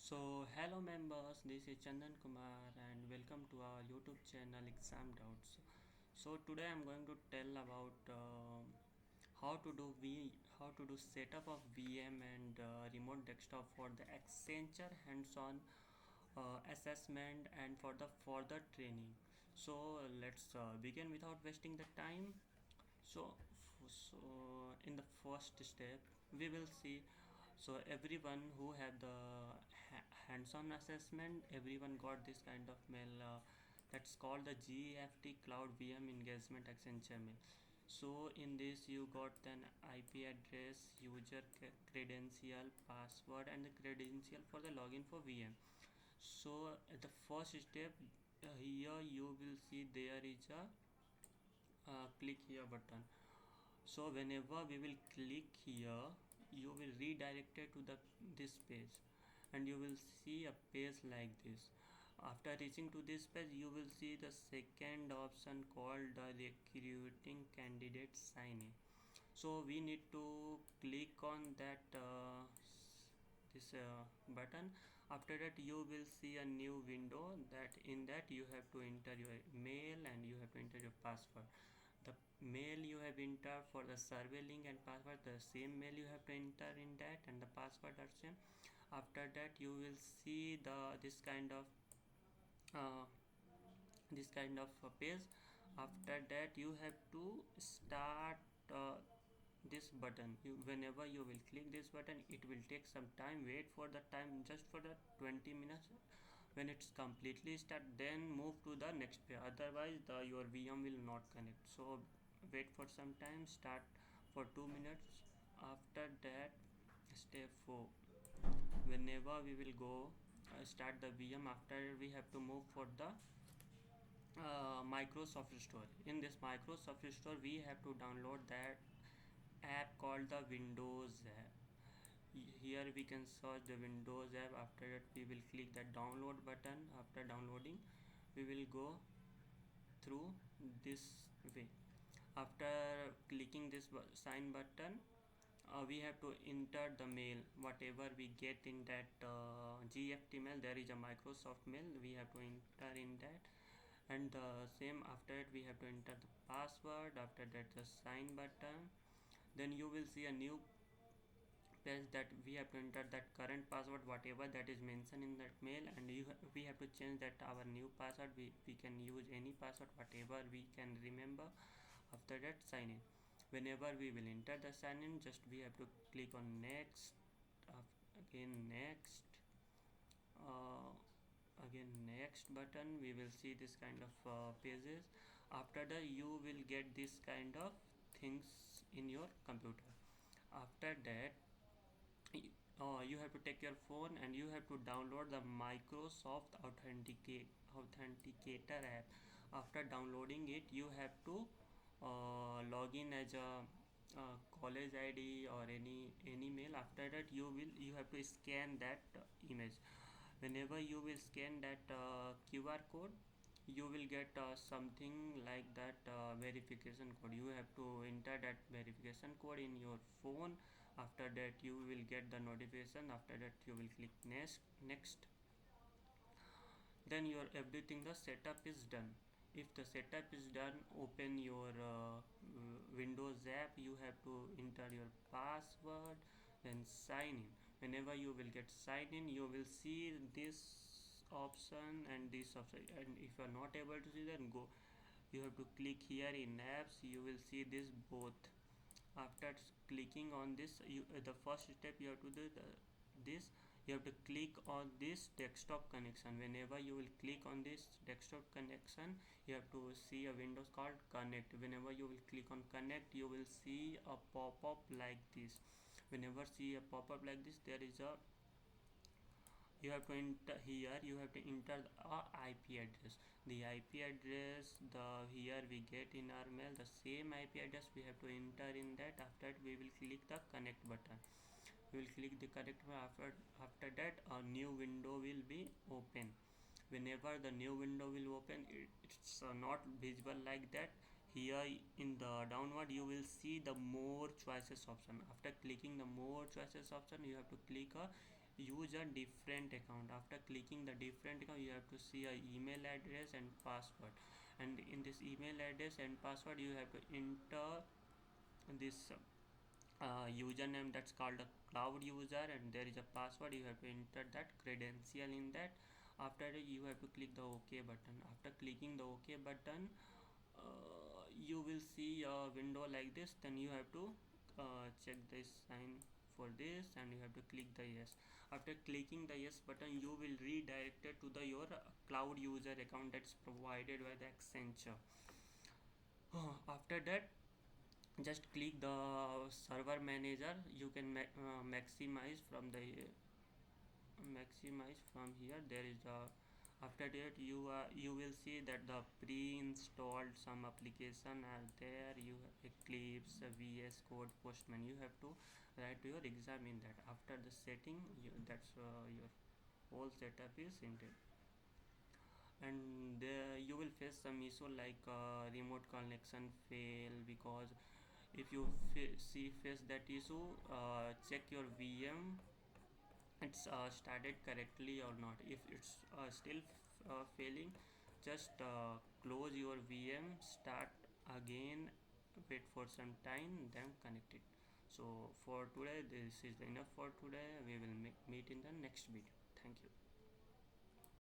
Hello members, this is Chandan Kumar and welcome to our YouTube channel Exam Doubts. Today I'm going to tell about how to do setup of VM and remote desktop for the Accenture hands-on assessment and for the further training. Let's begin without wasting the time. In the first step, we will see. Everyone who have the hands-on assessment, everyone got this kind of mail. That's called the GFT Cloud VM Engagement Accenture mail. So in this, you got an IP address, user credential, password, and the credential for the login for VM. So at the first step, here you will see there is a click here button. So whenever we will click here, you will redirected to the this page and you will see a page like this. After reaching to this page, you will see the second option called the recruiting candidate sign in. So we need to click on that this button. After that, you will see a new window. That in that you have to enter your mail and you have to enter your password. The mail you have entered for the survey link and password, the same mail you have to enter in that, and the password are same. After that, you will see the uh, page. After that, you have to start this button. Whenever you will click this button, it will take some time. Wait for the time, just for the 20 minutes. When it's completely start, then move to the next page. Otherwise your VM will not connect. So wait for some time, start for 2 minutes. After that, step 4, whenever we will go start the VM, after we have to move for the Microsoft Store. In this Microsoft Store, we have to download that app called the Windows app. Here we can search the Windows app. After that, we will click the download button. After downloading, we will go through this way. After clicking this sign button, we have to enter the mail whatever we get in that GFT mail. There is a Microsoft mail, we have to enter in that, and the same. After it, we have to enter the password. After that, the sign button. Then you will see a new page that we have to enter that current password whatever that is mentioned in that mail, and we have to change that our new password. We can use any password whatever we can remember. After that, sign in. Whenever we will enter the sign in, just we have to click on next, again next, uh, again next button. We will see this kind of pages. After that, you will get this kind of things in your computer. After that, you have to take your phone and you have to download the Microsoft Authenticator app. After downloading it, you have to log in as a college ID or any mail. After that, you have to scan that image. Whenever you will scan that QR code, you will get something like that verification code. You have to enter that verification code in your phone. After that, you will get the notification. After that, you will click next. Then your everything, the setup is done. If the setup is done, open your Windows app. You have to enter your password, then sign in. Whenever you will get signed in, you will see this option and this option, and if you are not able to see, then go, you have to click here in apps. You will see this both. After clicking on this, the first step you have to do this. You have to click on this desktop connection. Whenever you will click on this desktop connection, you have to see a window called connect. Whenever you will click on connect, you will see a pop-up like this. Whenever see a pop-up like this, there is a, you have to enter here, you have to enter a IP address. The IP address, the here we get in our mail, the same IP address we have to enter in that. After that, we will click the connect button. We will click the connect button. After that, a new window will be open. Whenever the new window will open, it's not visible like that. Here in the downward, you will see the more choices option. After clicking the more choices option, you have to click a use a different account. After clicking the different account, you have to see a email address and password, and in this email address and password you have to enter this username, that's called a cloud user, and there is a password. You have to enter that credential in that. After that you have to click the OK button. After clicking the OK button, you will see a window like this. Then you have to check this sign for this, and you have to click the yes. After clicking the yes button, you will redirected to the your cloud user account that's provided by the Accenture. After that, just click the server manager. You can maximize from the maximize from here. There is a, after that you will see that the pre-installed some application are there. You have Eclipse, VS Code, Postman. You have to write your exam in that. After the setting, that's your whole setup is ended. And you will face some issue like remote connection fail, because if you face that issue, check your VM, it's started correctly or not. If it's still failing, just close your VM, start again, wait for some time, then connect it. So for today, this is enough for today. We will meet in the next video. Thank you.